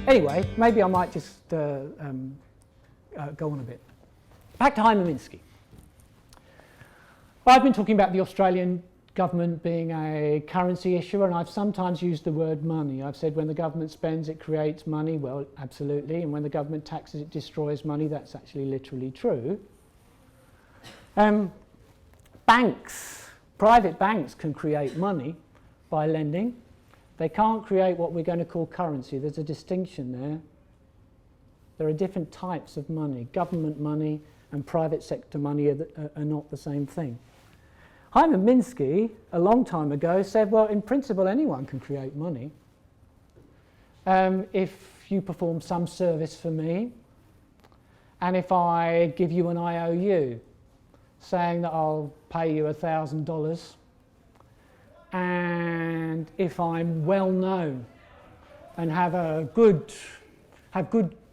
Anyway, maybe I might just go on a bit. Back to Hyman Minsky. I've been talking about the Australian government being a currency issuer, and I've sometimes used the word money. I've said when the government spends, it creates money. Well, absolutely. And when the government taxes, it destroys money. That's actually literally true. Banks, private banks can create money by lending. They can't create what we're going to call currency. There's a distinction there. There are different types of money. Government money and private sector money are not the same thing. Hyman Minsky, a long time ago, said, well, in principle, anyone can create money. If you perform some service for me, and if I give you an IOU, saying that I'll pay you $1,000, and if I'm well known and have good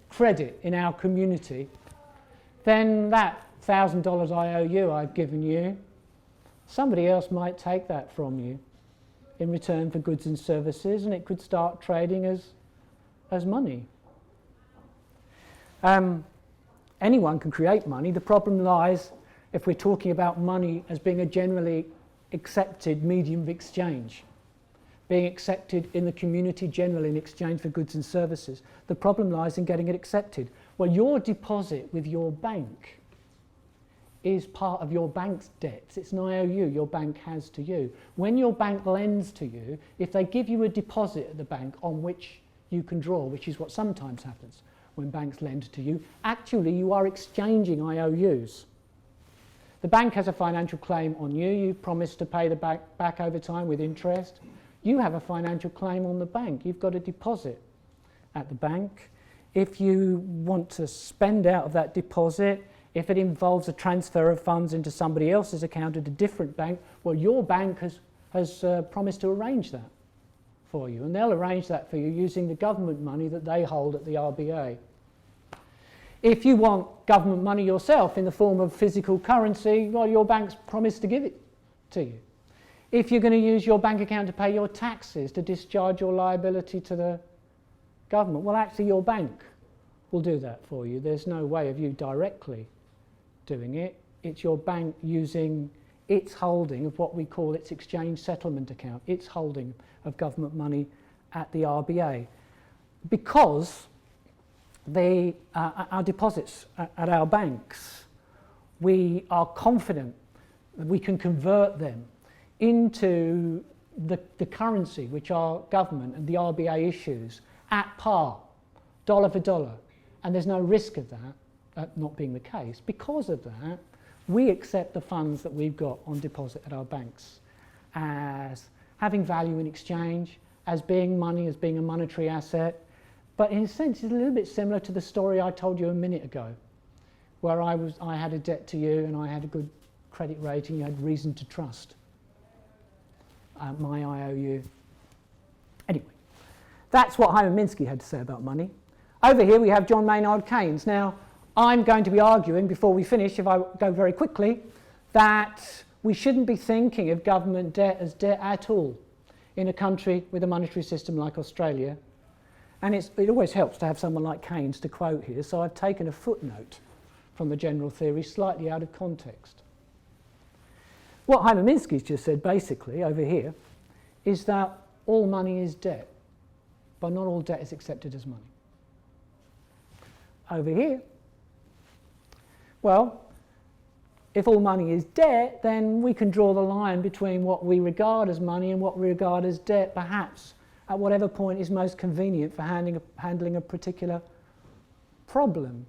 credit in our community, then that $1,000 IOU I've given you, somebody else might take that from you in return for goods and services, and it could start trading as money. Anyone can create money. The problem lies if we're talking about money as being a generally accepted medium of exchange, being accepted in the community generally in exchange for goods and services. The problem lies in getting it accepted. Well, your deposit with your bank is part of your bank's debts. It's an IOU your bank has to you. When your bank lends to you, if they give you a deposit at the bank on which you can draw, which is what sometimes happens when banks lend to you, actually you are exchanging IOUs. The bank has a financial claim on you. You've promised to pay the bank back over time with interest. You have a financial claim on the bank. You've got a deposit at the bank. If you want to spend out of that deposit, if it involves a transfer of funds into somebody else's account at a different bank, well, your bank has promised to arrange that for you. And they'll arrange that for you using the government money that they hold at the RBA. If you want government money yourself in the form of physical currency, well, your bank's promised to give it to you. If you're going to use your bank account to pay your taxes, to discharge your liability to the government, well, actually your bank will do that for you. There's no way of you directly doing it. It's your bank using its holding of what we call its exchange settlement account, its holding of government money at the RBA. Because our deposits at our banks, we are confident that we can convert them into the currency which our government and the RBA issues at par, dollar for dollar, and there's no risk of that not being the case. Because of that, we accept the funds that we've got on deposit at our banks as having value in exchange, as being money, as being a monetary asset. But in a sense, it's a little bit similar to the story I told you a minute ago, where I had a debt to you and I had a good credit rating, you had reason to trust my IOU. Anyway, that's what Hyman Minsky had to say about money. Over here we have John Maynard Keynes. Now, I'm going to be arguing, before we finish, if I go very quickly, that we shouldn't be thinking of government debt as debt at all in a country with a monetary system like Australia. And it always helps to have someone like Keynes to quote here, so I've taken a footnote from the general theory slightly out of context. What Hyman Minsky's just said, basically, over here, is that all money is debt, but not all debt is accepted as money. Over here, well, if all money is debt, then we can draw the line between what we regard as money and what we regard as debt, perhaps at whatever point is most convenient for handling a particular problem.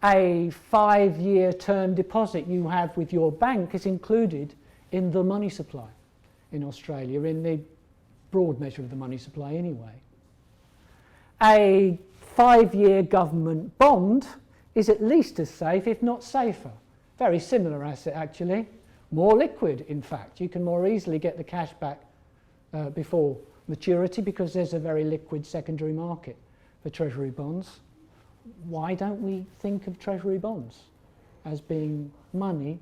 A 5-year term deposit you have with your bank is included in the money supply in Australia, in the broad measure of the money supply anyway. A 5-year government bond is at least as safe, if not safer. Very similar asset, actually. More liquid, in fact. You can more easily get the cash back before maturity because there's a very liquid secondary market for treasury bonds. Why don't we think of treasury bonds as being money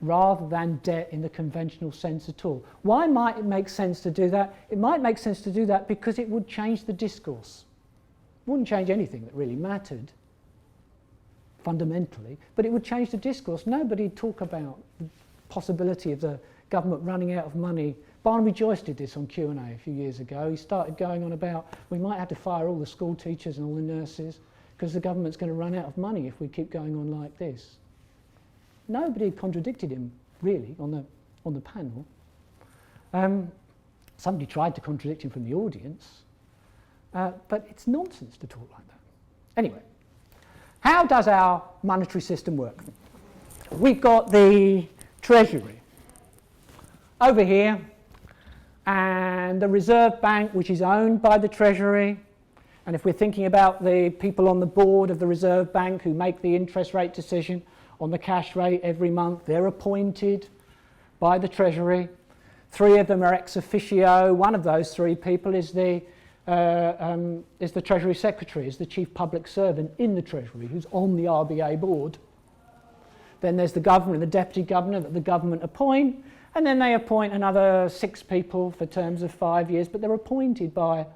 rather than debt in the conventional sense at all. Why might it make sense to do that? It might make sense to do that because it would change the discourse. It wouldn't change anything that really mattered fundamentally, but it would change the discourse. Nobody would talk about the possibility of the government running out of money. Barnaby Joyce did this on Q&A a few years ago. He started going on about we might have to fire all the school teachers and all the nurses because the government's going to run out of money if we keep going on like this. Nobody contradicted him, really, on the panel. Somebody tried to contradict him from the audience, but it's nonsense to talk like that. Anyway, how does our monetary system work? We've got the Treasury over here, and the Reserve Bank, which is owned by the Treasury. And if we're thinking about the people on the board of the Reserve Bank who make the interest rate decision on the cash rate every month, they're appointed by the Treasury. 3 of them are ex officio. One of those 3 people is the Treasury Secretary, is the chief public servant in the Treasury, who's on the RBA board. Then there's the governor and the deputy governor that the government appoint, and then they appoint another 6 people for terms of 5 years, but they're appointed by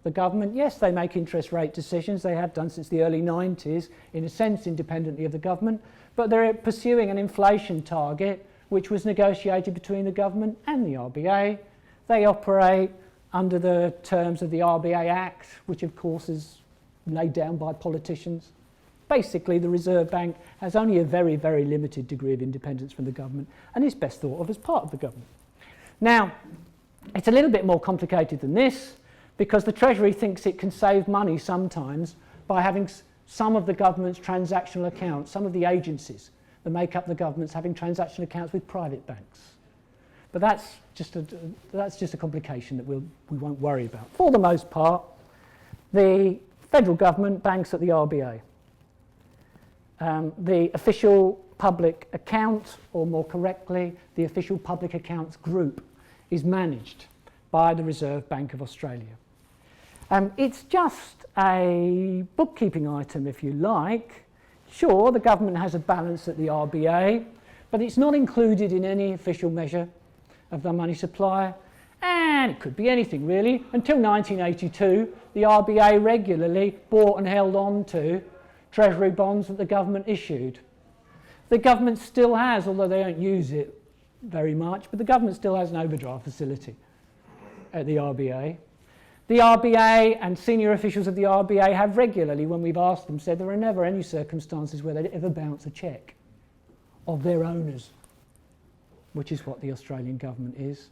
the government. Yes, they make interest rate decisions. They have done since the early 90s, in a sense independently of the government, but they're pursuing an inflation target which was negotiated between the government and the RBA. They operate under the terms of the RBA Act, which of course is laid down by politicians. Basically, the Reserve Bank has only a very, very limited degree of independence from the government and is best thought of as part of the government. Now, it's a little bit more complicated than this because the Treasury thinks it can save money sometimes by having some of the government's transactional accounts, some of the agencies that make up the governments having transactional accounts with private banks. But that's just a complication that we won't worry about. For the most part, the federal government banks at the RBA. The official public account, or more correctly, the official public accounts group, is managed by the Reserve Bank of Australia. It's just a bookkeeping item, if you like. Sure, the government has a balance at the RBA, but it's not included in any official measure of the money supply, and it could be anything really. Until 1982, the RBA regularly bought and held on to Treasury bonds that the government issued. The government still has, although they don't use it very much, but the government still has an overdraft facility at the RBA. The RBA and senior officials of the RBA have regularly, when we've asked them, said there are never any circumstances where they'd ever bounce a cheque of their owners, which is what the Australian government is.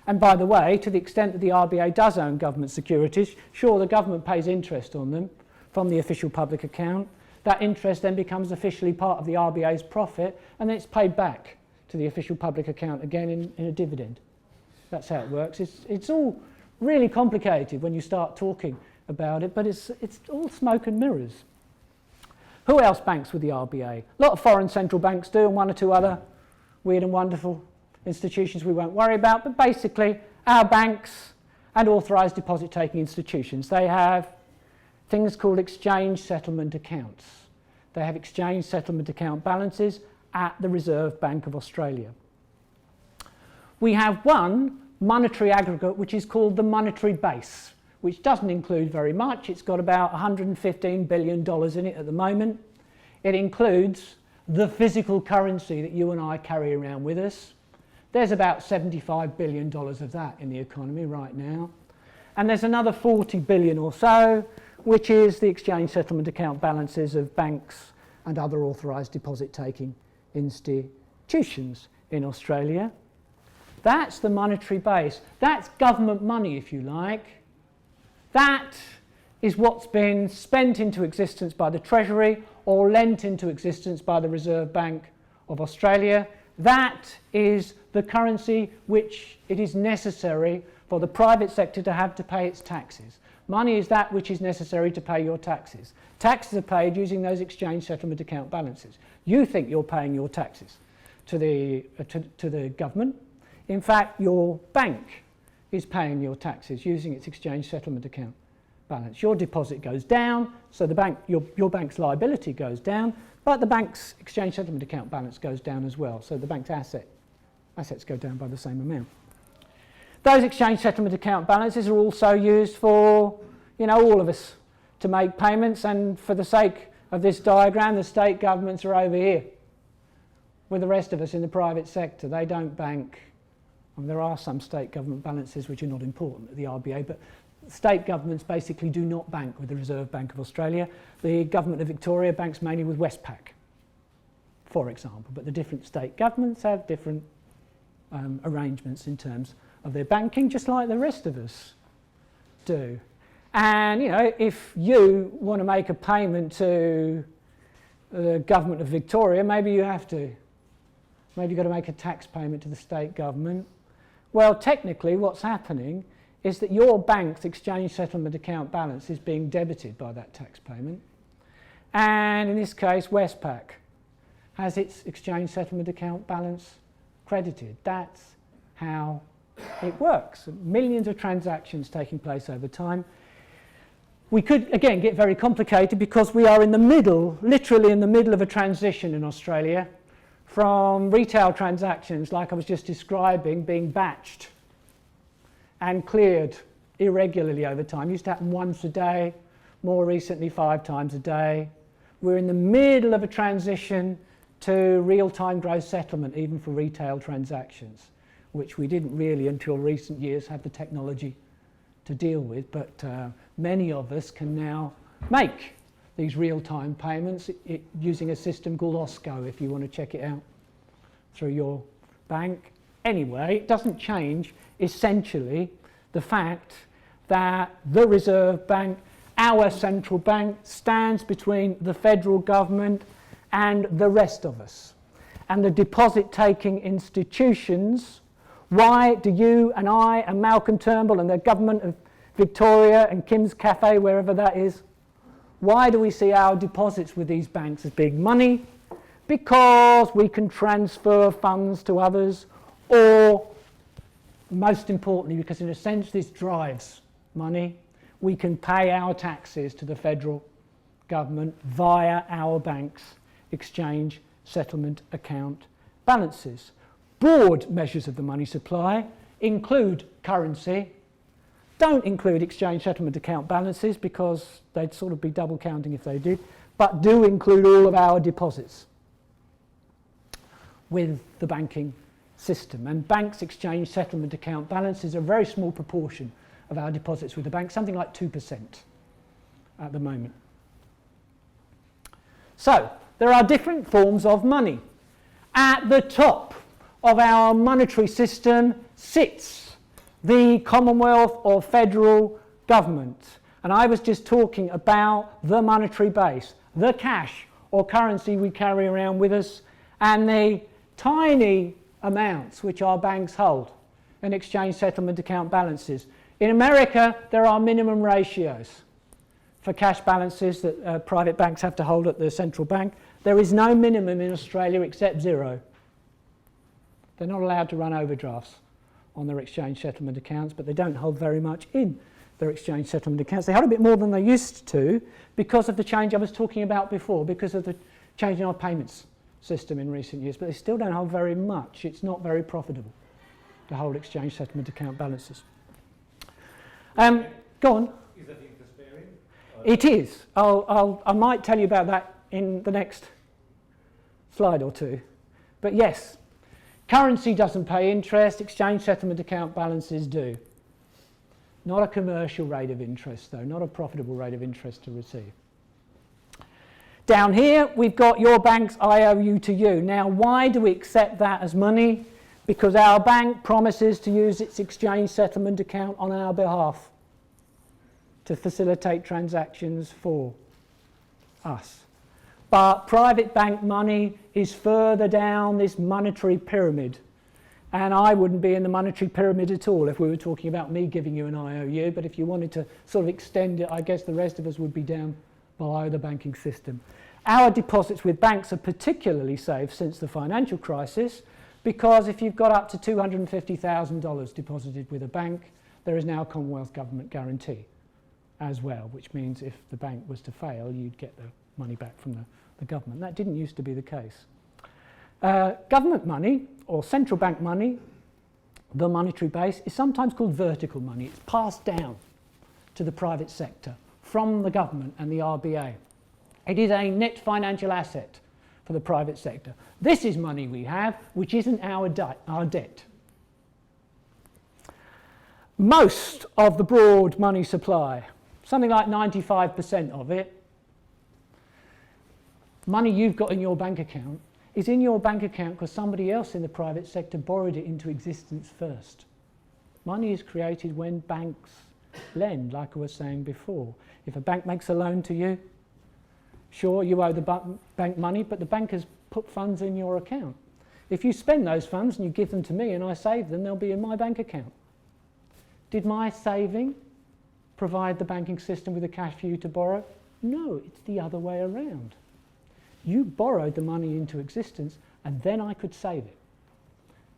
And by the way, to the extent that the RBA does own government securities, sure, the government pays interest on them from the official public account. That interest then becomes officially part of the RBA's profit, and then it's paid back to the official public account again in a dividend. That's how it works. It's all really complicated when you start talking about it, but it's all smoke and mirrors. Who else banks with the RBA? A lot of foreign central banks do, and 1 or 2 other weird and wonderful institutions we won't worry about, but basically our banks and authorised deposit-taking institutions, they have things called exchange settlement accounts. They have exchange settlement account balances at the Reserve Bank of Australia. We have one monetary aggregate which is called the monetary base, which doesn't include very much. It's got about $115 billion in it at the moment. It includes the physical currency that you and I carry around with us. There's about $75 billion of that in the economy right now. And there's another 40 billion or so, which is the exchange settlement account balances of banks and other authorised deposit-taking institutions in Australia. That's the monetary base. That's government money, if you like. That is what's been spent into existence by the Treasury or lent into existence by the Reserve Bank of Australia. That is the currency which it is necessary for the private sector to have to pay its taxes. Money is that which is necessary to pay your taxes. Taxes are paid using those exchange settlement account balances. You think you're paying your taxes to the government. In fact, your bank is paying your taxes using its exchange settlement account balance. Your deposit goes down, so the bank, your bank's liability goes down, but the bank's exchange settlement account balance goes down as well, so the bank's assets go down by the same amount. Those exchange settlement account balances are also used for, all of us to make payments, and for the sake of this diagram, the state governments are over here with the rest of us in the private sector. They don't bank. There are some state government balances which are not important at the RBA, but state governments basically do not bank with the Reserve Bank of Australia. The government of Victoria banks mainly with Westpac, for example, but the different state governments have different arrangements in terms of their banking, just like the rest of us do. And, if you want to make a payment to the government of Victoria, maybe you have to. Maybe you've got to make a tax payment to the state government. Well, technically what's happening is that your bank's exchange settlement account balance is being debited by that tax payment. And in this case, Westpac has its exchange settlement account balance credited. That's how it works. Millions of transactions taking place over time. We could, again, get very complicated because we are in the middle, literally in the middle of a transition in Australia from retail transactions, like I was just describing, being batched and cleared irregularly over time. It used to happen once a day, more recently 5 times a day. We're in the middle of a transition to real-time gross settlement, even for retail transactions, which we didn't really until recent years have the technology to deal with, but many of us can now make these real-time payments using a system called OSCO, if you want to check it out through your bank. Anyway, it doesn't change essentially the fact that the Reserve Bank, our central bank, stands between the federal government and the rest of us. And the deposit-taking institutions. Why do you and I and Malcolm Turnbull and the government of Victoria and Kim's Cafe, wherever that is, why do we see our deposits with these banks as big money? Because we can transfer funds to others, or most importantly, because in a sense this drives money, we can pay our taxes to the federal government via our bank's exchange settlement account balances. Broad measures of the money supply include currency, don't include exchange settlement account balances because they'd sort of be double counting if they did, but do include all of our deposits with the banking system. And banks' exchange settlement account balances are a very small proportion of our deposits with the bank, something like 2% at the moment. So there are different forms of money. At the top of our monetary system sits the Commonwealth or federal government. And I was just talking about the monetary base, the cash or currency we carry around with us, and the tiny amounts which our banks hold in exchange settlement account balances. In America, there are minimum ratios for cash balances that private banks have to hold at the central bank. There is no minimum in Australia except 0. They're not allowed to run overdrafts on their exchange settlement accounts, but they don't hold very much in their exchange settlement accounts. They hold a bit more than they used to because of the change I was talking about before, because of the change in our payments system in recent years, but they still don't hold very much. It's not very profitable to hold exchange settlement account balances. Go on. Is that interest bearing? It is. I might tell you about that in the next slide or two. But yes, currency doesn't pay interest, exchange settlement account balances do. Not a commercial rate of interest though, not a profitable rate of interest to receive. Down here we've got your bank's IOU to you. Now why do we accept that as money? Because our bank promises to use its exchange settlement account on our behalf to facilitate transactions for us. But private bank money is further down this monetary pyramid. And I wouldn't be in the monetary pyramid at all if we were talking about me giving you an IOU. But if you wanted to sort of extend it, I guess the rest of us would be down below the banking system. Our deposits with banks are particularly safe since the financial crisis, because if you've got up to $250,000 deposited with a bank, there is now a Commonwealth government guarantee. as well, which means if the bank was to fail, you'd get the money back from the government. That didn't used to be the case. Government money, or central bank money, the monetary base, is sometimes called vertical money. It's passed down to the private sector from the government and the RBA. It is a net financial asset for the private sector. This is money we have, which isn't our debt. Most of the broad money supply, something like 95% of it, money you've got in your bank account, is in your bank account because somebody else in the private sector borrowed it into existence first. Money is created when banks lend, like I was saying before. If a bank makes a loan to you, sure, you owe the bank money, but the bank has put funds in your account. If you spend those funds and you give them to me and I save them, they'll be in my bank account. Did my saving provide the banking system with the cash for you to borrow? No, it's the other way around. You borrowed the money into existence and then I could save it.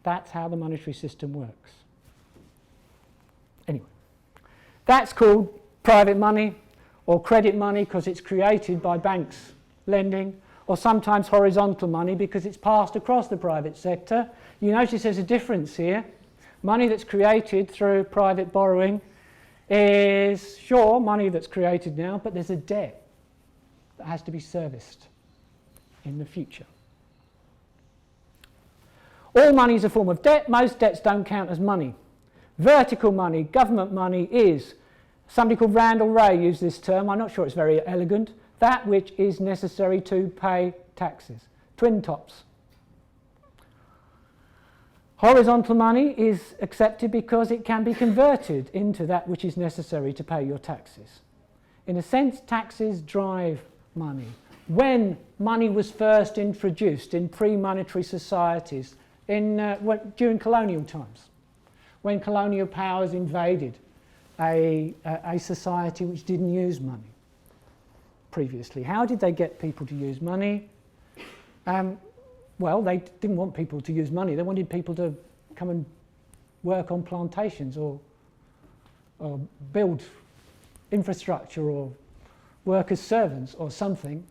That's how the monetary system works. Anyway, that's called private money or credit money because it's created by banks lending, or sometimes horizontal money because it's passed across the private sector. You notice there's a difference here. Money that's created through private borrowing is, sure, money that's created now, but there's a debt that has to be serviced in the future. All money is a form of debt. Most debts don't count as money. Vertical money, government money, is, somebody called Randall Wray used this term, I'm not sure it's very elegant, that which is necessary to pay taxes. Twin tops. Horizontal money is accepted because it can be converted into that which is necessary to pay your taxes. In a sense, taxes drive money. When money was first introduced in pre-monetary societies, during colonial times, when colonial powers invaded a society which didn't use money previously. How did they get people to use money? Well, they didn't want people to use money. They wanted people to come and work on plantations or build infrastructure or work as servants or something.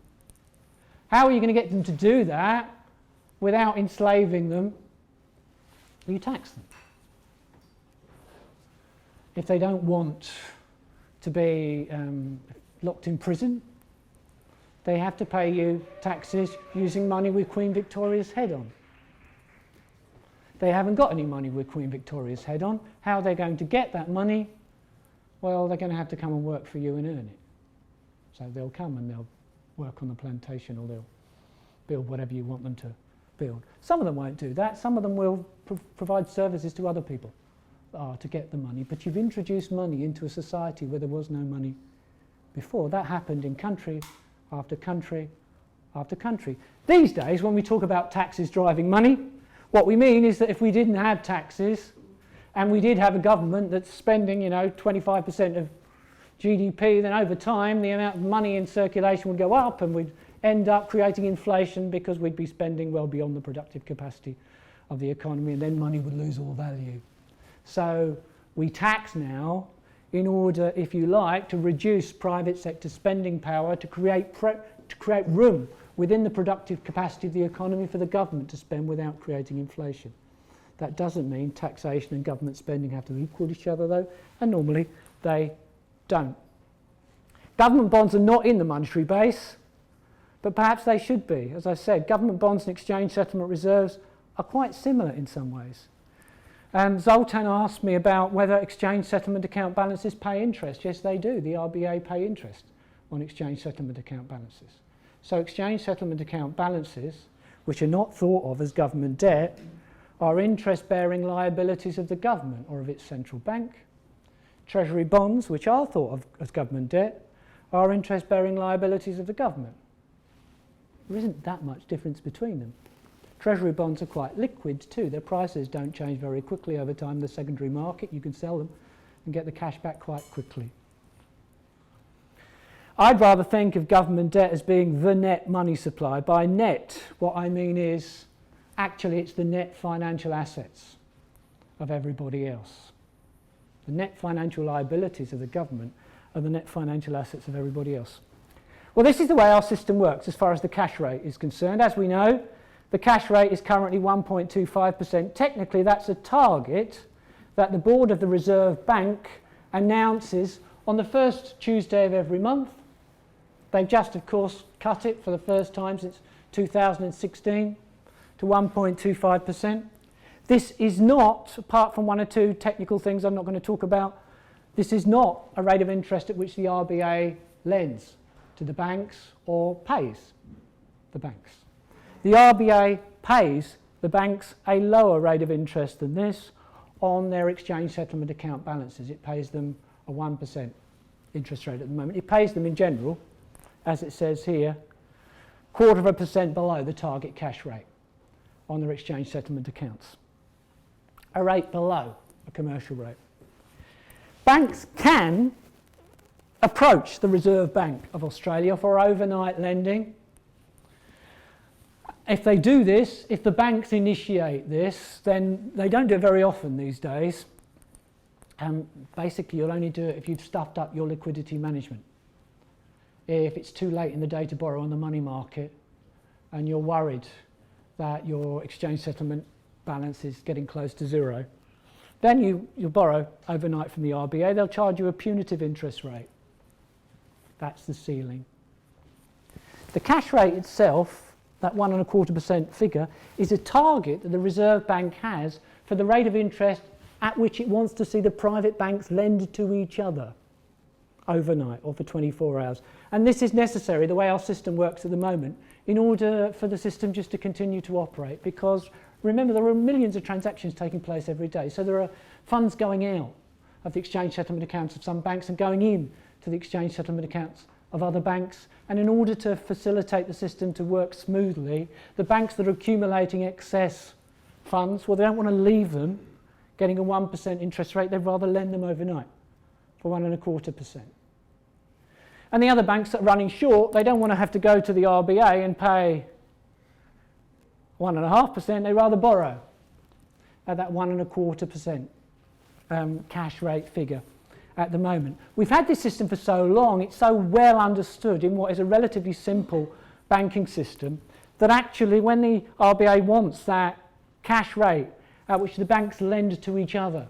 How are you going to get them to do that without enslaving them? Well, you tax them. If they don't want to be locked in prison, they have to pay you taxes using money with Queen Victoria's head on. They haven't got any money with Queen Victoria's head on. How are they going to get that money? Well, they're going to have to come and work for you and earn it. So they'll come and they'll work on the plantation, or they'll build whatever you want them to build. Some of them won't do that. Some of them will provide services to other people to get the money. But you've introduced money into a society where there was no money before. That happened in country after country after country. These days, when we talk about taxes driving money, what we mean is that if we didn't have taxes and we did have a government that's spending, 25% of GDP, then over time the amount of money in circulation would go up and we'd end up creating inflation because we'd be spending well beyond the productive capacity of the economy, and then money would lose all value. So we tax now in order, if you like, to reduce private sector spending power, to create room within the productive capacity of the economy for the government to spend without creating inflation. That doesn't mean taxation and government spending have to equal each other, though, and normally they don't. Government bonds are not in the monetary base, but perhaps they should be. As I said, government bonds and exchange settlement reserves are quite similar in some ways. And Zoltan asked me about whether exchange settlement account balances pay interest. Yes, they do. The RBA pay interest on exchange settlement account balances. So exchange settlement account balances, which are not thought of as government debt, are interest-bearing liabilities of the government or of its central bank. Treasury bonds, which are thought of as government debt, are interest-bearing liabilities of the government. There isn't that much difference between them. Treasury bonds are quite liquid too. Their prices don't change very quickly over time. The secondary market, you can sell them and get the cash back quite quickly. I'd rather think of government debt as being the net money supply. By net, what I mean is actually it's the net financial assets of everybody else. The net financial liabilities of the government of the net financial assets of everybody else. Well, this is the way our system works as far as the cash rate is concerned. As we know, the cash rate is currently 1.25%. Technically, that's a target that the board of the Reserve Bank announces on the first Tuesday of every month. They've just, of course, cut it for the first time since 2016 to 1.25%. This is not, apart from one or two technical things I'm not going to talk about, this is not a rate of interest at which the RBA lends to the banks or pays the banks. The RBA pays the banks a lower rate of interest than this on their exchange settlement account balances. It pays them a 1% interest rate at the moment. It pays them in general, as it says here, 0.25% below the target cash rate on their exchange settlement accounts. A rate below a commercial rate. Banks can approach the Reserve Bank of Australia for overnight lending. If they do this, if the banks initiate this, then they don't do it very often these days. Basically, you'll only do it if you've stuffed up your liquidity management. If it's too late in the day to borrow on the money market and you're worried that your exchange settlement balance is getting close to zero, then you'll borrow overnight from the RBA. They'll charge you a punitive interest rate. That's the ceiling. The cash rate itself, that 1.25% figure, is a target that the Reserve Bank has for the rate of interest at which it wants to see the private banks lend to each other overnight or for 24 hours. And this is necessary, the way our system works at the moment, in order for the system just to continue to operate, because remember, there are millions of transactions taking place every day. So there are funds going out of the exchange settlement accounts of some banks and going in to the exchange settlement accounts of other banks. And in order to facilitate the system to work smoothly, the banks that are accumulating excess funds, well, they don't want to leave them getting a 1% interest rate. They'd rather lend them overnight for 1.25%. And the other banks that are running short, they don't want to have to go to the RBA and pay 1.5%, they rather borrow at that 1.25% cash rate figure at the moment. We've had this system for so long, it's so well understood in what is a relatively simple banking system, that actually when the RBA wants that cash rate at which the banks lend to each other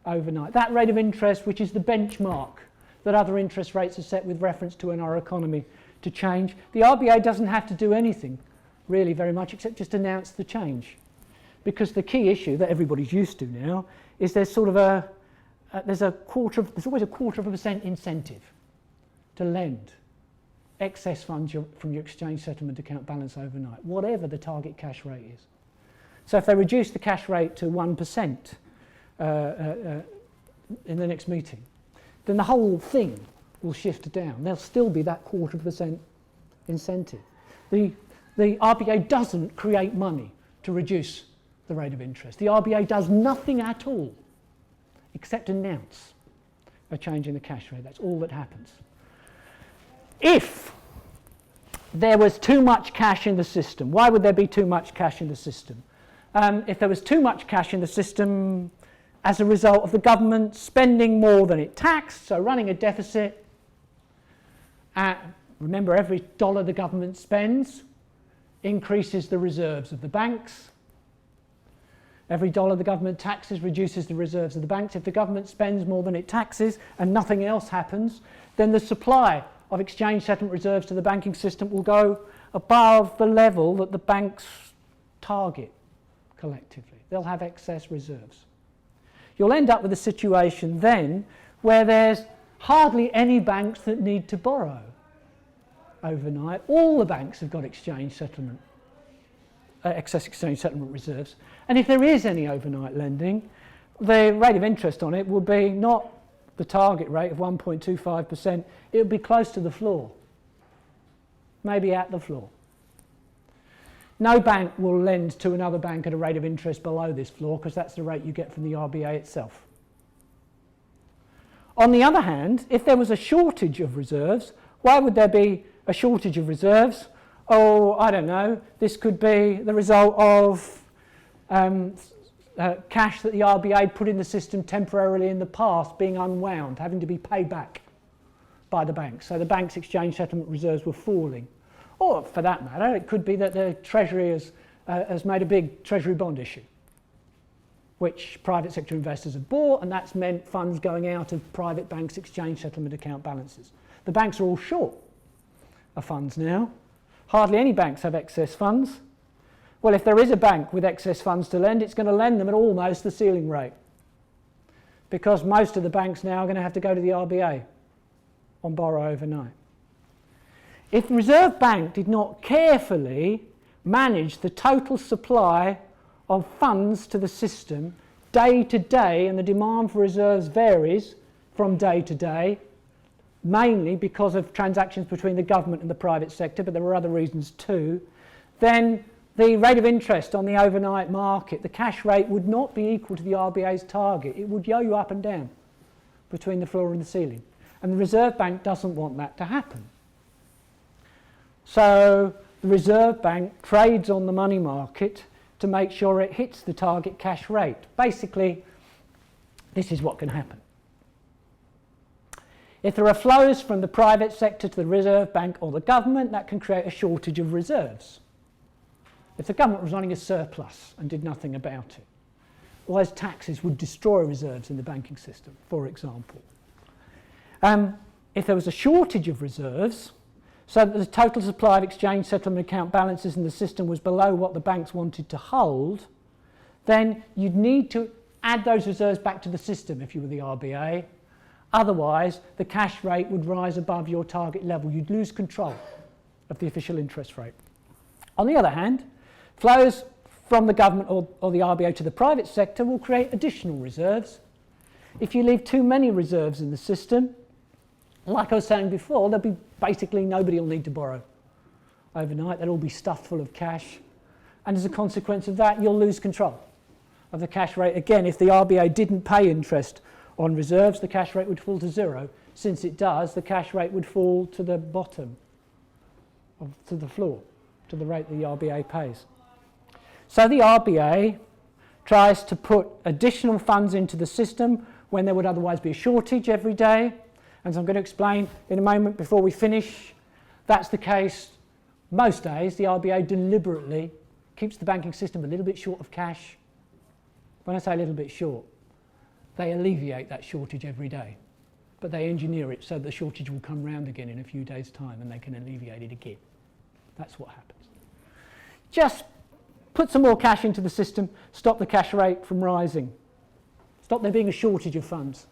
overnight, that rate of interest which is the benchmark that other interest rates are set with reference to in our economy to change, the RBA doesn't have to do anything really very much except just announce the change. Because the key issue that everybody's used to now is there's sort of there's always a 0.25% incentive to lend excess funds from your exchange settlement account balance overnight, whatever the target cash rate is. So if they reduce the cash rate to 1% in the next meeting, then the whole thing will shift down. There'll still be that 0.25% incentive. The RBA doesn't create money to reduce the rate of interest. The RBA does nothing at all except announce a change in the cash rate. That's all that happens. If there was too much cash in the system, why would there be too much cash in the system? If there was too much cash in the system as a result of the government spending more than it taxed, so running a deficit, remember every dollar the government spends increases the reserves of the banks. Every dollar the government taxes reduces the reserves of the banks. If the government spends more than it taxes and nothing else happens, then the supply of exchange settlement reserves to the banking system will go above the level that the banks target collectively. They'll have excess reserves. You'll end up with a situation then where there's hardly any banks that need to borrow overnight. All the banks have got excess exchange settlement reserves. And if there is any overnight lending, the rate of interest on it will be not the target rate of 1.25%, it will be close to the floor, maybe at the floor. No bank will lend to another bank at a rate of interest below this floor because that's the rate you get from the RBA itself. On the other hand, if there was a shortage of reserves, why would there be a shortage of reserves? Oh, I don't know, this could be the result of cash that the RBA put in the system temporarily in the past being unwound, having to be paid back by the banks. So the banks' exchange settlement reserves were falling. Or, for that matter, it could be that the Treasury has made a big Treasury bond issue, which private sector investors have bought, and that's meant funds going out of private banks' exchange settlement account balances. The banks are all short of funds now. Hardly any banks have excess funds. Well, if there is a bank with excess funds to lend, it's going to lend them at almost the ceiling rate, because most of the banks now are going to have to go to the RBA on borrow overnight. If the Reserve Bank did not carefully manage the total supply of funds to the system day to day, and the demand for reserves varies from day to day, mainly because of transactions between the government and the private sector, but there are other reasons too, then the rate of interest on the overnight market, the cash rate, would not be equal to the RBA's target. It would yo-yo up and down between the floor and the ceiling. And the Reserve Bank doesn't want that to happen. So the Reserve Bank trades on the money market to make sure it hits the target cash rate. Basically, this is what can happen. If there are flows from the private sector to the Reserve Bank or the government, that can create a shortage of reserves. If the government was running a surplus and did nothing about it, well, those taxes would destroy reserves in the banking system, for example. If there was a shortage of reserves, so that the total supply of exchange settlement account balances in the system was below what the banks wanted to hold, then you'd need to add those reserves back to the system if you were the RBA. Otherwise, the cash rate would rise above your target level. You'd lose control of the official interest rate. On the other hand, flows from the government or the RBA to the private sector will create additional reserves. If you leave too many reserves in the system, like I was saying before, there'll be basically nobody will need to borrow overnight. They'll all be stuffed full of cash. And as a consequence of that, you'll lose control of the cash rate. Again, if the RBA didn't pay interest on reserves, the cash rate would fall to zero. Since it does, the cash rate would fall to the bottom, to the floor, to the rate the RBA pays. So the RBA tries to put additional funds into the system when there would otherwise be a shortage every day. As I'm going to explain in a moment before we finish, that's the case most days. The RBA deliberately keeps the banking system a little bit short of cash. When I say a little bit short, they alleviate that shortage every day, but they engineer it so the shortage will come round again in a few days' time and they can alleviate it again. That's what happens. Just put some more cash into the system, stop the cash rate from rising, stop there being a shortage of funds.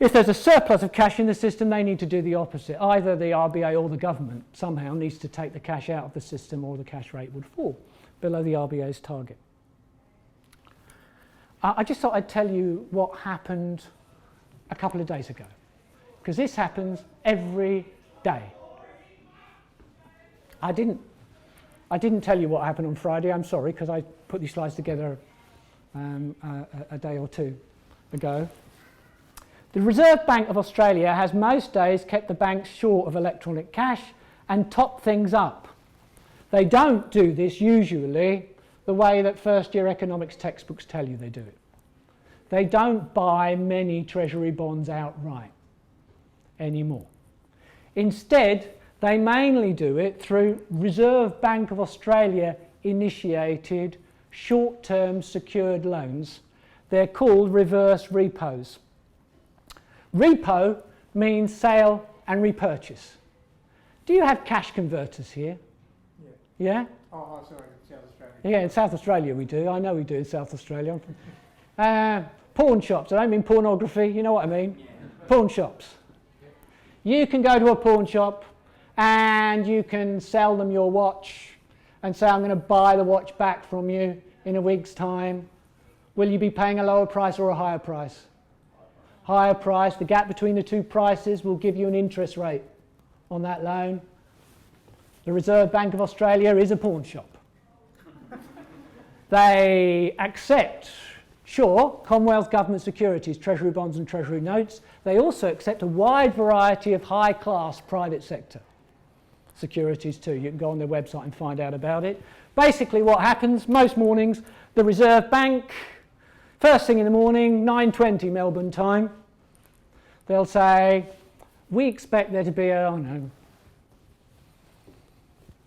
If there's a surplus of cash in the system, they need to do the opposite. Either the RBA or the government somehow needs to take the cash out of the system, or the cash rate would fall below the RBA's target. I just thought I'd tell you what happened a couple of days ago, because this happens every day. I didn't tell you what happened on Friday, I'm sorry, because I put these slides together a day or two ago. The Reserve Bank of Australia has most days kept the banks short of electronic cash and topped things up. They don't do this usually the way that first-year economics textbooks tell you they do it. They don't buy many Treasury bonds outright anymore. Instead, they mainly do it through Reserve Bank of Australia initiated short-term secured loans. They're called reverse repos. Repo means sale and repurchase. Do you have cash converters here? Yeah? Yeah? Oh, sorry, South Australia. Yeah, in South Australia we do. I know we do in South Australia. Pawn shops. I don't mean pornography, you know what I mean? Yeah. Pawn shops. You can go to a pawn shop and you can sell them your watch and say, I'm going to buy the watch back from you in a week's time. Will you be paying a lower price or a higher price? Higher price. The gap between the two prices will give you an interest rate on that loan. The Reserve Bank of Australia is a pawn shop. They accept, sure, Commonwealth government securities, Treasury bonds and Treasury notes. They also accept a wide variety of high-class private sector securities too. You can go on their website and find out about it. Basically what happens most mornings, the Reserve Bank, first thing in the morning, 9:20 Melbourne time, they'll say, we expect there to be a, I don't know,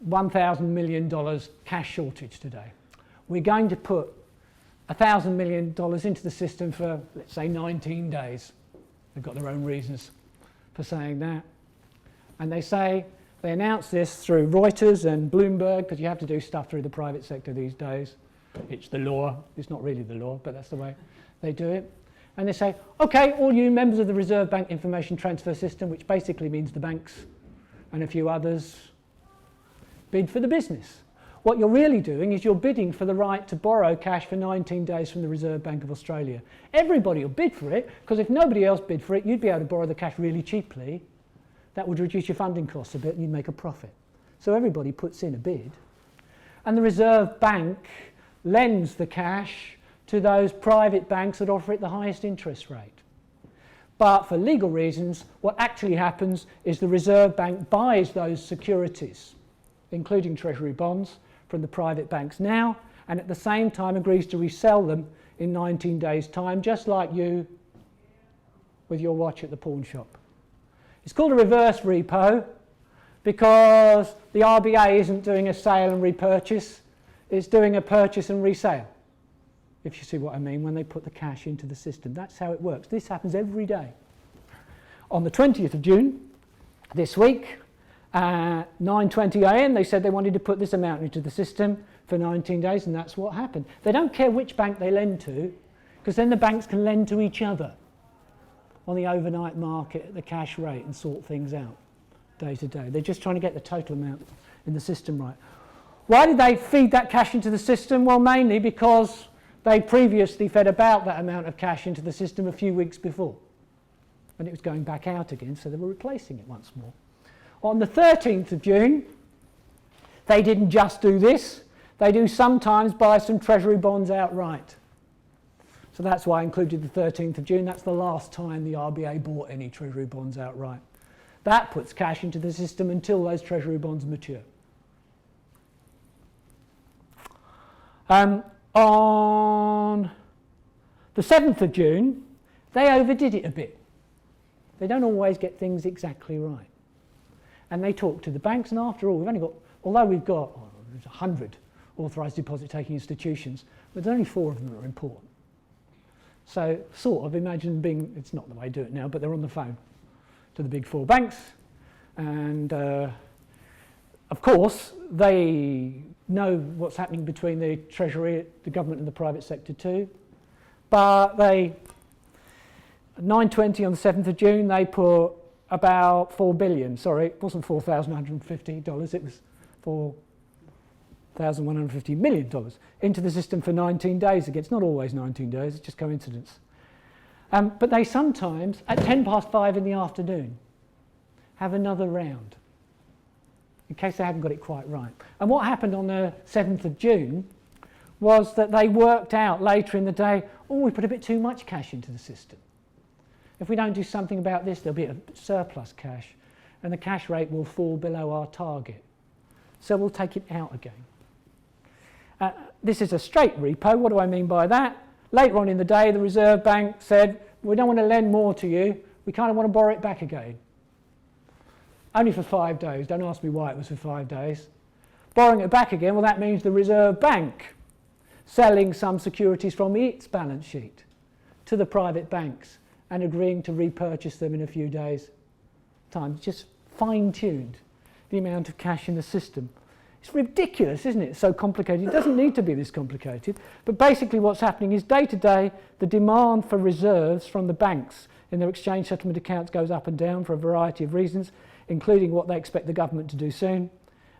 $1,000 million cash shortage today. We're going to put $1,000 million into the system for, let's say, 19 days. They've got their own reasons for saying that. And they announce this through Reuters and Bloomberg, because you have to do stuff through the private sector these days. It's the law. It's not really the law, but that's the way they do it. And they say, OK, all you members of the Reserve Bank Information Transfer System, which basically means the banks and a few others, bid for the business. What you're really doing is you're bidding for the right to borrow cash for 19 days from the Reserve Bank of Australia. Everybody will bid for it, because if nobody else bid for it, you'd be able to borrow the cash really cheaply. That would reduce your funding costs a bit and you'd make a profit. So everybody puts in a bid. And the Reserve Bank lends the cash to those private banks that offer it the highest interest rate. But for legal reasons, what actually happens is the Reserve Bank buys those securities, including Treasury bonds, from the private banks now, and at the same time agrees to resell them in 19 days' time, just like you with your watch at the pawn shop. It's called a reverse repo because the RBA isn't doing a sale and repurchase, it's doing a purchase and resale, if you see what I mean, when they put the cash into the system. That's how it works. This happens every day. On the 20th of June, this week, 9:20 a.m. they said they wanted to put this amount into the system for 19 days, and that's what happened. They don't care which bank they lend to, because then the banks can lend to each other on the overnight market at the cash rate and sort things out day to day. They're just trying to get the total amount in the system right. Why did they feed that cash into the system? Well, mainly because they previously fed about that amount of cash into the system a few weeks before, and it was going back out again, so they were replacing it once more. On the 13th of June, they didn't just do this, they do sometimes buy some Treasury bonds outright. So that's why I included the 13th of June. That's the last time the RBA bought any Treasury bonds outright. That puts cash into the system until those Treasury bonds mature. On the 7th of June, they overdid it a bit. They don't always get things exactly right. And they talk to the banks, and after all, although we've got 100 authorised deposit-taking institutions, but there's only 4 of them that are important. So sort of imagine it's not the way I do it now, but they're on the phone to the big 4 banks, and of course they know what's happening between the Treasury, the government and the private sector too, but they, at 9:20 on the 7th of June, they put about $4 billion, sorry, it wasn't $4,150, it was $4,150 million into the system for 19 days again. It's not always 19 days, it's just coincidence. But they sometimes, at 5:10 in the afternoon, have another round, in case they haven't got it quite right. And what happened on the 7th of June was that they worked out later in the day, we put a bit too much cash into the system. If we don't do something about this, there'll be a surplus cash, and the cash rate will fall below our target. So we'll take it out again. This is a straight repo. What do I mean by that? Later on in the day, the Reserve Bank said, we don't want to lend more to you, we kind of want to borrow it back again. Only for 5 days. Don't ask me why it was for 5 days. Borrowing it back again, well, that means the Reserve Bank selling some securities from its balance sheet to the private banks and agreeing to repurchase them in a few days' time. It's just fine-tuned the amount of cash in the system. It's ridiculous, isn't it? It's so complicated. It doesn't need to be this complicated. But basically what's happening is day to day, the demand for reserves from the banks in their exchange settlement accounts goes up and down for a variety of reasons, including what they expect the government to do soon.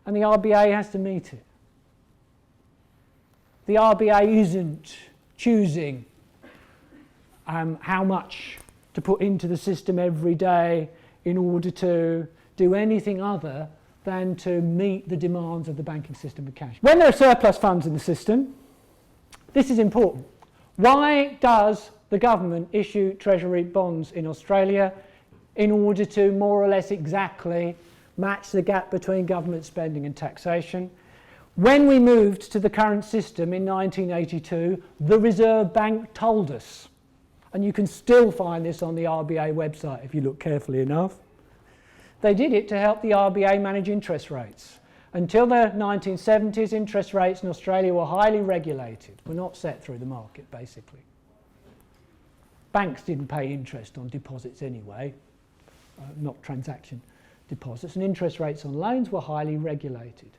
And the RBA has to meet it. The RBA isn't choosing how much to put into the system every day in order to do anything other than to meet the demands of the banking system with cash. When there are surplus funds in the system, this is important. Why does the government issue Treasury bonds in Australia? In order to more or less exactly match the gap between government spending and taxation. When we moved to the current system in 1982, the Reserve Bank told us, and you can still find this on the RBA website if you look carefully enough, They did it to help the RBA manage interest rates. Until the 1970s, interest rates in Australia were highly regulated, were not set through the market, basically. Banks didn't pay interest on deposits anyway, not transaction deposits, and interest rates on loans were highly regulated.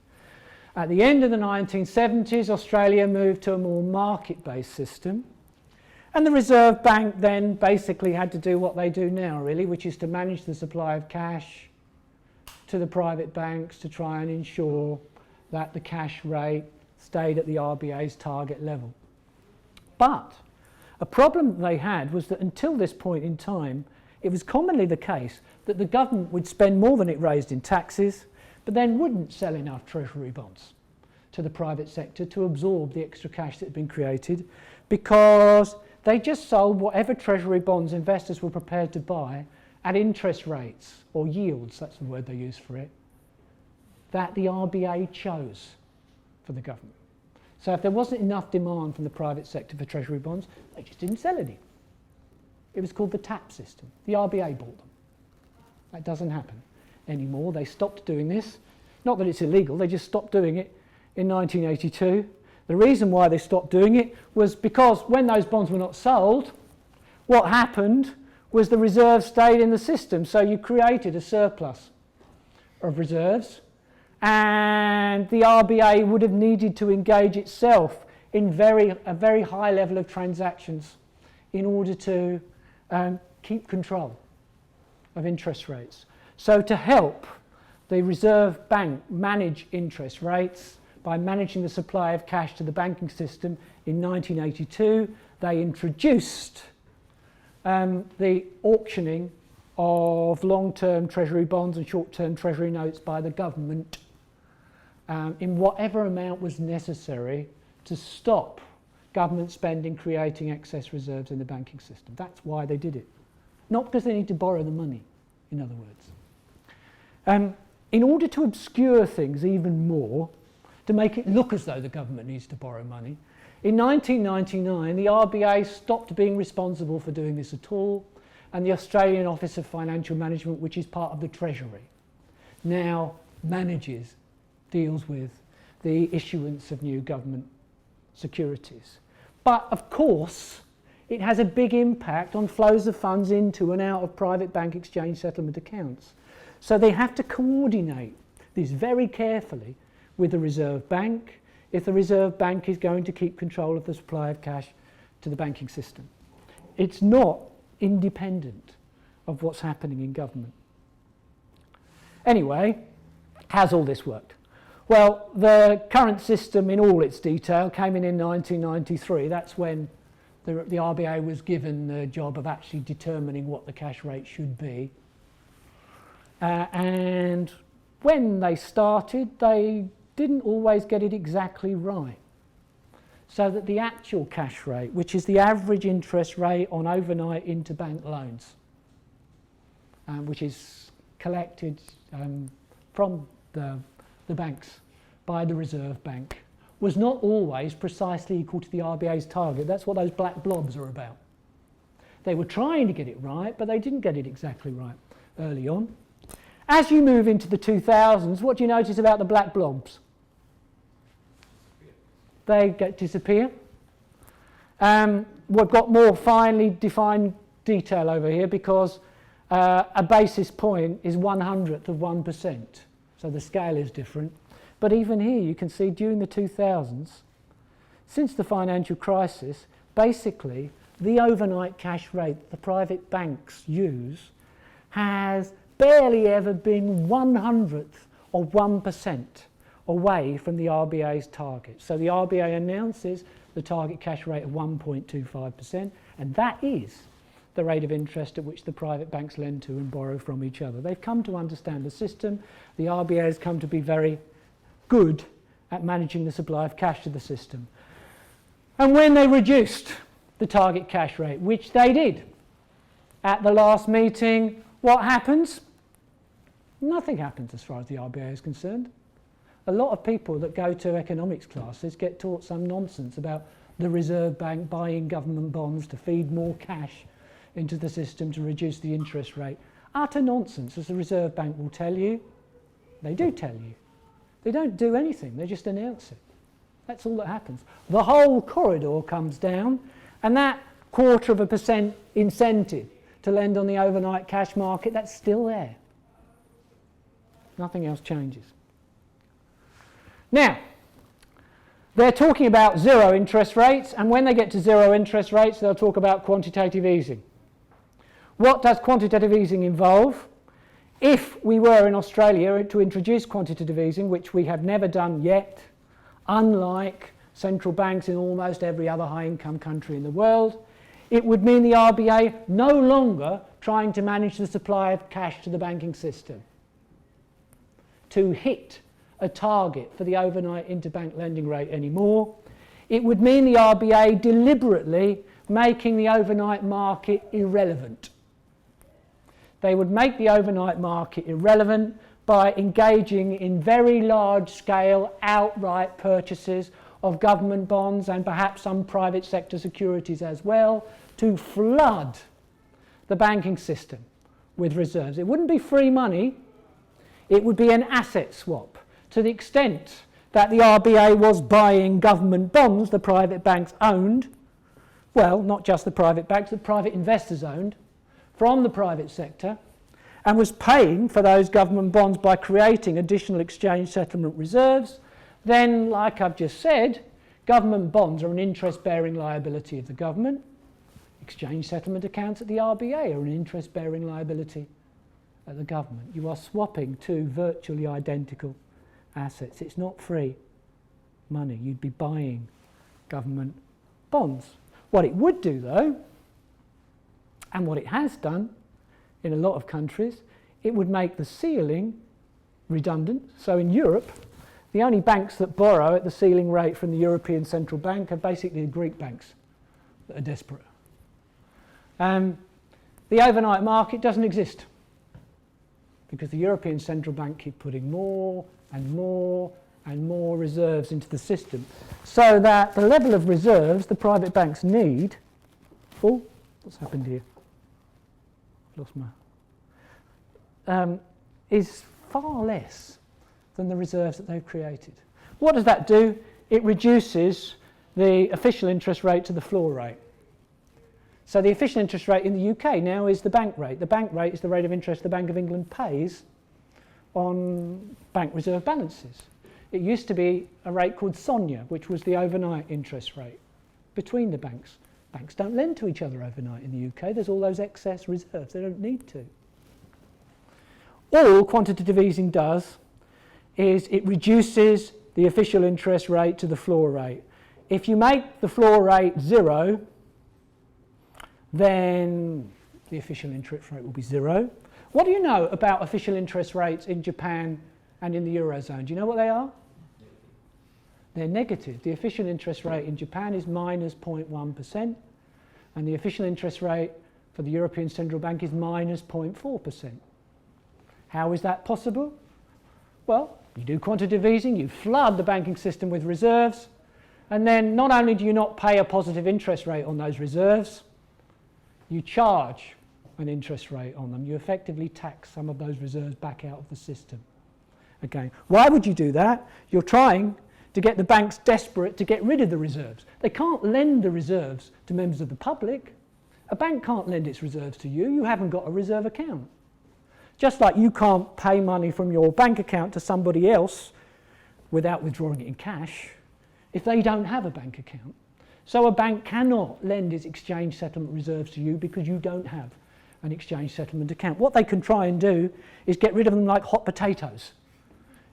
At the end of the 1970s, Australia moved to a more market-based system, and the Reserve Bank then basically had to do what they do now, really, which is to manage the supply of cash to the private banks to try and ensure that the cash rate stayed at the RBA's target level. But a problem that they had was that until this point in time, it was commonly the case that the government would spend more than it raised in taxes, but then wouldn't sell enough treasury bonds to the private sector to absorb the extra cash that had been created, because they just sold whatever treasury bonds investors were prepared to buy at interest rates, or yields, that's the word they use for it, that the RBA chose for the government. So if there wasn't enough demand from the private sector for treasury bonds, they just didn't sell any. It was called the TAP system. The RBA bought them. That doesn't happen anymore. They stopped doing this. Not that it's illegal, they just stopped doing it in 1982. The reason why they stopped doing it was because when those bonds were not sold, what happened was the reserves stayed in the system. So you created a surplus of reserves, and the RBA would have needed to engage itself in a very high level of transactions in order to keep control of interest rates. So to help the Reserve Bank manage interest rates by managing the supply of cash to the banking system, in 1982 they introduced the auctioning of long-term treasury bonds and short-term treasury notes by the government in whatever amount was necessary to stop government spending creating excess reserves in the banking system. That's why they did it. Not because they need to borrow the money, in other words. In order to obscure things even more, to make it look as though the government needs to borrow money, in 1999 the RBA stopped being responsible for doing this at all, and the Australian Office of Financial Management, which is part of the Treasury, now deals with the issuance of new government securities. But of course it has a big impact on flows of funds into and out of private bank exchange settlement accounts. So they have to coordinate this very carefully with the Reserve Bank if the Reserve Bank is going to keep control of the supply of cash to the banking system. It's not independent of what's happening in government. Anyway, how's all this worked? Well, the current system in all its detail came in 1993. That's when the RBA was given the job of actually determining what the cash rate should be. And when they started, they didn't always get it exactly right. So that the actual cash rate, which is the average interest rate on overnight interbank loans, which is collected from the banks by the Reserve Bank, was not always precisely equal to the RBA's target. That's what those black blobs are about. They were trying to get it right, but they didn't get it exactly right early on. As you move into the 2000s, what do you notice about the black blobs? They disappear. We've got more finely defined detail over here because a basis point is 1/100th of 1%. So the scale is different. But even here you can see during the 2000s, since the financial crisis, basically the overnight cash rate that the private banks use has barely ever been 1/100th of 1% away from the RBA's target. So the RBA announces the target cash rate of 1.25%, and that is the rate of interest at which the private banks lend to and borrow from each other. They've come to understand the system. The RBA has come to be very good at managing the supply of cash to the system. And when they reduced the target cash rate, which they did at the last meeting, what happens? Nothing happens as far as the RBA is concerned. A lot of people that go to economics classes get taught some nonsense about the Reserve Bank buying government bonds to feed more cash into the system to reduce the interest rate. Utter nonsense, as the Reserve Bank will tell you. They do tell you. They don't do anything, they just announce it. That's all that happens. The whole corridor comes down, and that 0.25% incentive to lend on the overnight cash market, that's still there. Nothing else changes. Now, they're talking about zero interest rates, and when they get to zero interest rates, they'll talk about quantitative easing. What does quantitative easing involve? If we were in Australia to introduce quantitative easing, which we have never done yet, unlike central banks in almost every other high-income country in the world, it would mean the RBA no longer trying to manage the supply of cash to the banking system to hit a target for the overnight interbank lending rate anymore. It would mean the RBA deliberately making the overnight market irrelevant. They would make the overnight market irrelevant by engaging in very large-scale outright purchases of government bonds and perhaps some private sector securities as well to flood the banking system with reserves. It wouldn't be free money, it would be an asset swap. To the extent that the RBA was buying government bonds the private banks owned, well, not just the private banks, the private investors owned, from the private sector, and was paying for those government bonds by creating additional exchange settlement reserves, then, like I've just said, government bonds are an interest-bearing liability of the government. Exchange settlement accounts at the RBA are an interest-bearing liability of the government. You are swapping two virtually identical assets. It's not free money. You'd be buying government bonds. What it would do, though, and what it has done in a lot of countries, it would make the ceiling redundant. So in Europe, the only banks that borrow at the ceiling rate from the European Central Bank are basically the Greek banks that are desperate. The overnight market doesn't exist because the European Central Bank keep putting more and more and more reserves into the system, so that the level of reserves the private banks need, oh, what's happened here? Lost my, is far less than the reserves that they've created. What does that do? It reduces the official interest rate to the floor rate. So the official interest rate in the UK now is the bank rate. The bank rate is the rate of interest the Bank of England pays on bank reserve balances. It used to be a rate called SONIA, which was the overnight interest rate between the banks. Banks don't lend to each other overnight in the UK. There's all those excess reserves. They don't need to. All quantitative easing does is it reduces the official interest rate to the floor rate. If you make the floor rate 0, then the official interest rate will be 0. What do you know about official interest rates in Japan and in the Eurozone? Do you know what they are? They're negative. The official interest rate in Japan is minus 0.1%, and the official interest rate for the European Central Bank is minus 0.4%. How is that possible? Well, you do quantitative easing, you flood the banking system with reserves, and then not only do you not pay a positive interest rate on those reserves, you charge an interest rate on them. You effectively tax some of those reserves back out of the system. Again, why would you do that? You're trying to get the banks desperate to get rid of the reserves. They can't lend the reserves to members of the public. A bank can't lend its reserves to you. You haven't got a reserve account. Just like you can't pay money from your bank account to somebody else without withdrawing it in cash if they don't have a bank account. So a bank cannot lend its exchange settlement reserves to you because you don't have an exchange settlement account. What they can try and do is get rid of them like hot potatoes.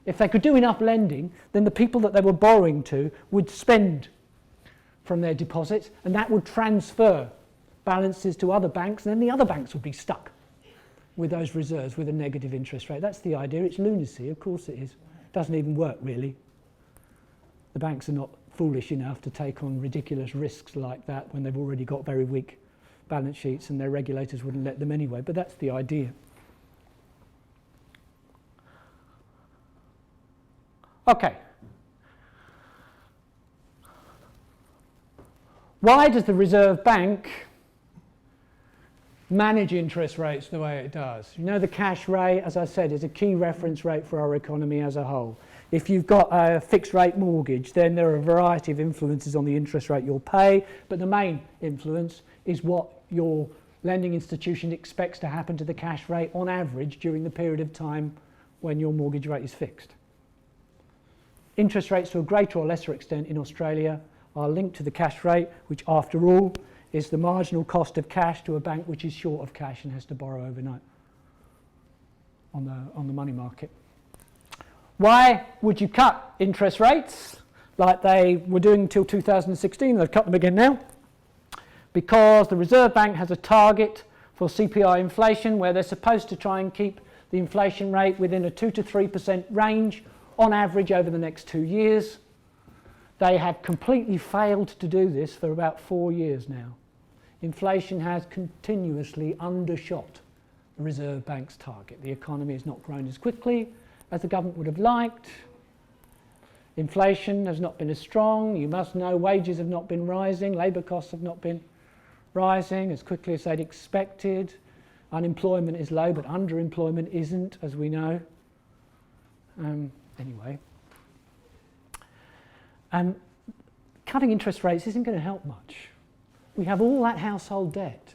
If they could do enough lending, then the people that they were borrowing to would spend from their deposits, and that would transfer balances to other banks, and then the other banks would be stuck with those reserves with a negative interest rate. That's the idea. It's lunacy, of course it is. It doesn't even work, really. The banks are not foolish enough to take on ridiculous risks like that when they've already got very weak balance sheets, and their regulators wouldn't let them anyway, but that's the idea. Okay. Why does the Reserve Bank manage interest rates the way it does. You know, the cash rate, as I said, is a key reference rate for our economy as a whole. If you've got a fixed rate mortgage, then there are a variety of influences on the interest rate you'll pay, but the main influence is what your lending institution expects to happen to the cash rate on average during the period of time when your mortgage rate is fixed. Interest rates, to a greater or lesser extent in Australia, are linked to the cash rate, which after all is the marginal cost of cash to a bank which is short of cash and has to borrow overnight on the money market. Why would you cut interest rates like they were doing until 2016? They've cut them again now. Because the Reserve Bank has a target for CPI inflation where they're supposed to try and keep the inflation rate within a 2 to 3% range on average over the next 2 years. They have completely failed to do this for about 4 years now. Inflation has continuously undershot the Reserve Bank's target. The economy has not grown as quickly as the government would have liked. Inflation has not been as strong. You must know wages have not been rising. Labour costs have not been rising as quickly as they'd expected. Unemployment is low, but underemployment isn't, as we know. Anyway. Cutting interest rates isn't going to help much. We have all that household debt.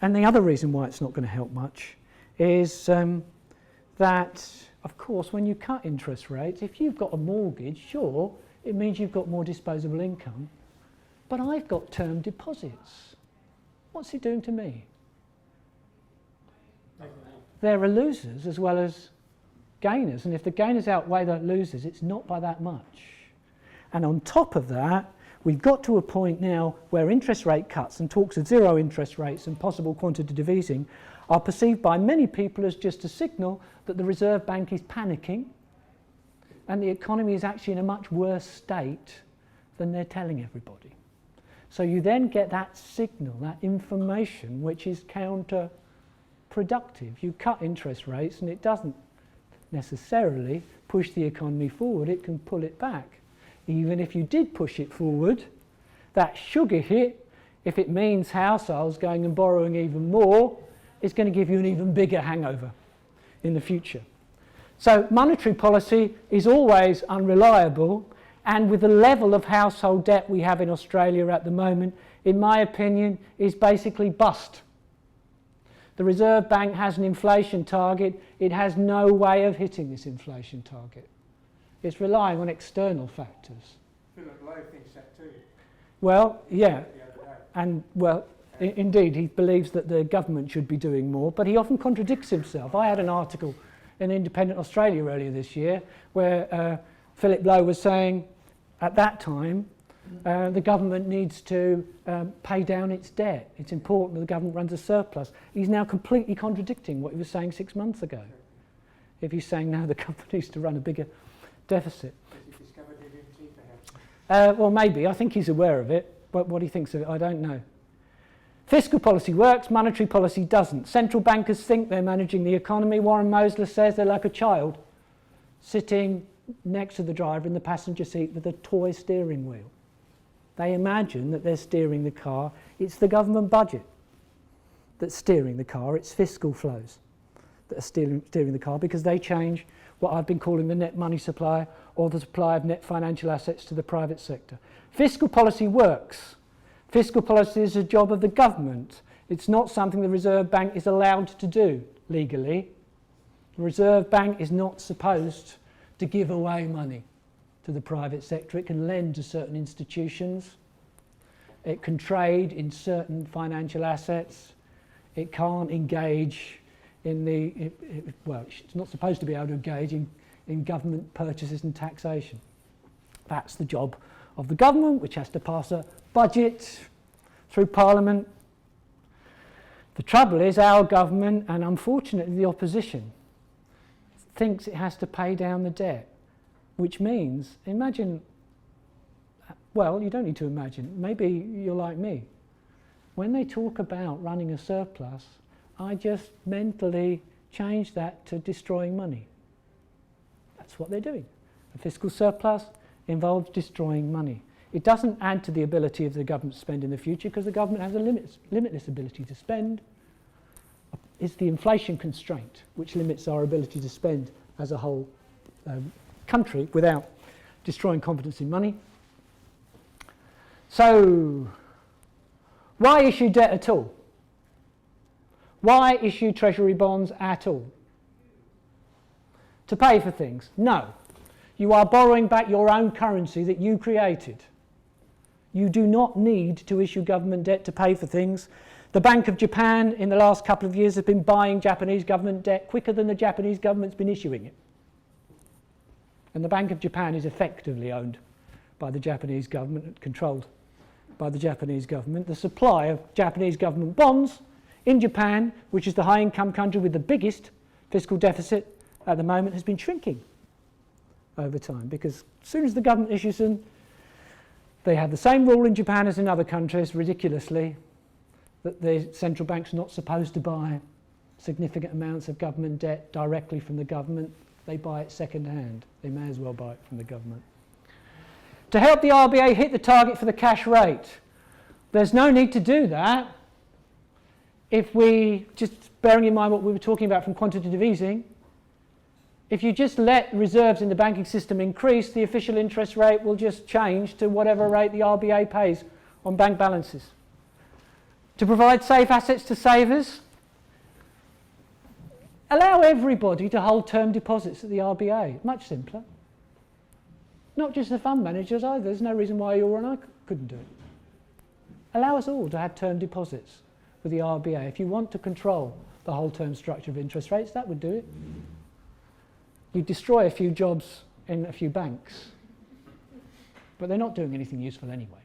And the other reason why it's not going to help much is that, of course, when you cut interest rates, if you've got a mortgage, sure, it means you've got more disposable income, but I've got term deposits. What's it doing to me? There are losers as well as gainers, and if the gainers outweigh the losers, it's not by that much. And on top of that, we've got to a point now where interest rate cuts and talks of zero interest rates and possible quantitative easing are perceived by many people as just a signal that the Reserve Bank is panicking and the economy is actually in a much worse state than they're telling everybody. So you then get that signal, that information, which is counterproductive. You cut interest rates and it doesn't necessarily push the economy forward, it can pull it back. Even if you did push it forward, that sugar hit, if it means households going and borrowing even more, is going to give you an even bigger hangover in the future. So monetary policy is always unreliable, and with the level of household debt we have in Australia at the moment, in my opinion, is basically bust. The Reserve Bank has an inflation target. It has no way of hitting this inflation target. It's relying on external factors. Philip Lowe thinks that too. Well, yeah, and well, indeed, he believes that the government should be doing more, but he often contradicts himself. I had an article in Independent Australia earlier this year where Philip Lowe was saying, at that time, the government needs to pay down its debt. It's important that the government runs a surplus. He's now completely contradicting what he was saying 6 months ago. If he's saying now the government needs to run a bigger deficit. Has he discovered DMT perhaps? Well, maybe. I think he's aware of it, but what he thinks of it, I don't know. Fiscal policy works, monetary policy doesn't. Central bankers think they're managing the economy. Warren Mosler says they're like a child sitting next to the driver in the passenger seat with a toy steering wheel. They imagine that they're steering the car. It's the government budget that's steering the car. It's fiscal flows that are steering the car, because they change what I've been calling the net money supply, or the supply of net financial assets to the private sector. Fiscal policy works. Fiscal policy is a job of the government. It's not something the Reserve Bank is allowed to do legally. The Reserve Bank is not supposed to give away money to the private sector. It can lend to certain institutions. It can trade in certain financial assets. It can't engage in the, well, it's not supposed to be able to engage in government purchases and taxation. That's the job of the government, which has to pass a budget through Parliament. The trouble is our government, and unfortunately the opposition, thinks it has to pay down the debt, which means, imagine, well, you don't need to imagine, maybe you're like me. When they talk about running a surplus, I just mentally change that to destroying money. That's what they're doing. A fiscal surplus involves destroying money. It doesn't add to the ability of the government to spend in the future because the government has a limitless ability to spend. It's the inflation constraint which limits our ability to spend as a whole country without destroying confidence in money. So, why issue debt at all? Why issue treasury bonds at all? To pay for things? No. You are borrowing back your own currency that you created. You do not need to issue government debt to pay for things. The Bank of Japan in the last couple of years has been buying Japanese government debt quicker than the Japanese government's been issuing it. And the Bank of Japan is effectively owned by the Japanese government and controlled by the Japanese government. The supply of Japanese government bonds in Japan, which is the high-income country with the biggest fiscal deficit at the moment, has been shrinking over time because as soon as the government issues them, they have the same rule in Japan as in other countries, ridiculously, that the central bank's not supposed to buy significant amounts of government debt directly from the government. They buy it second hand. They may as well buy it from the government. To help the RBA hit the target for the cash rate, there's no need to do that if we, just bearing in mind what we were talking about from quantitative easing, if you just let reserves in the banking system increase, the official interest rate will just change to whatever rate the RBA pays on bank balances. To provide safe assets to savers, allow everybody to hold term deposits at the RBA. Much simpler. Not just the fund managers either. There's no reason why you and I couldn't do it. Allow us all to have term deposits with the RBA. If you want to control the whole term structure of interest rates, that would do it. You destroy a few jobs in a few banks, but they're not doing anything useful anyway.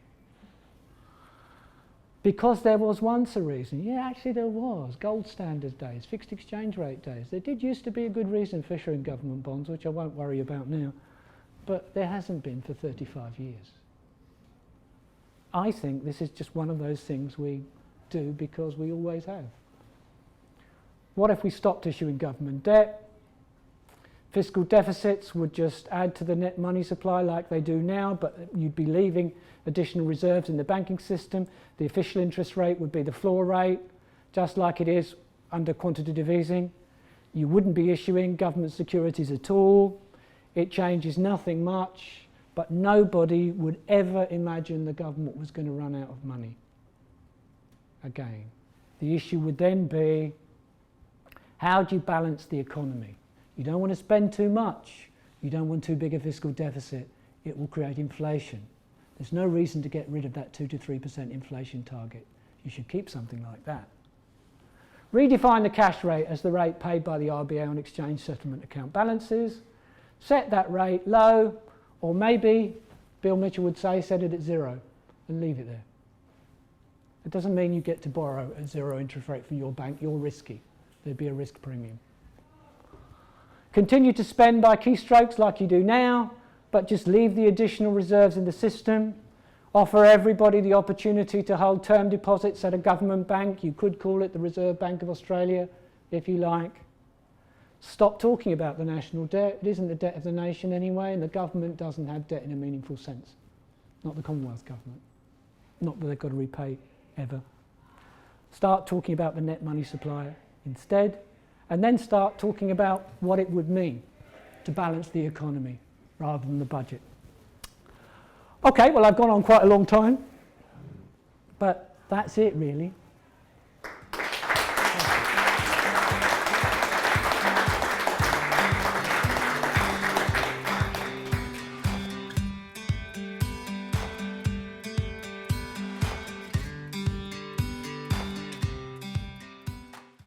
Because there was once a reason. Yeah, actually there was. Gold standard days, fixed exchange rate days. There did used to be a good reason for issuing government bonds, which I won't worry about now. But there hasn't been for 35 years. I think this is just one of those things we do because we always have. What if we stopped issuing government debt? Fiscal deficits would just add to the net money supply like they do now, but you'd be leaving additional reserves in the banking system. The official interest rate would be the floor rate, just like it is under quantitative easing. You wouldn't be issuing government securities at all. It changes nothing much, but nobody would ever imagine the government was going to run out of money again. The issue would then be, how do you balance the economy? You don't want to spend too much. You don't want too big a fiscal deficit. It will create inflation. There's no reason to get rid of that 2 to 3% inflation target. You should keep something like that. Redefine the cash rate as the rate paid by the RBA on exchange settlement account balances. Set that rate low, or maybe, Bill Mitchell would say, set it at 0 and leave it there. It doesn't mean you get to borrow at 0 interest rate from your bank. You're risky. There'd be a risk premium. Continue to spend by keystrokes like you do now, but just leave the additional reserves in the system. Offer everybody the opportunity to hold term deposits at a government bank. You could call it the Reserve Bank of Australia, if you like. Stop talking about the national debt. It isn't the debt of the nation anyway, and the government doesn't have debt in a meaningful sense. Not the Commonwealth government. Not that they've got to repay ever. Start talking about the net money supply instead, and then start talking about what it would mean to balance the economy rather than the budget. Okay, well, I've gone on quite a long time, but that's it really.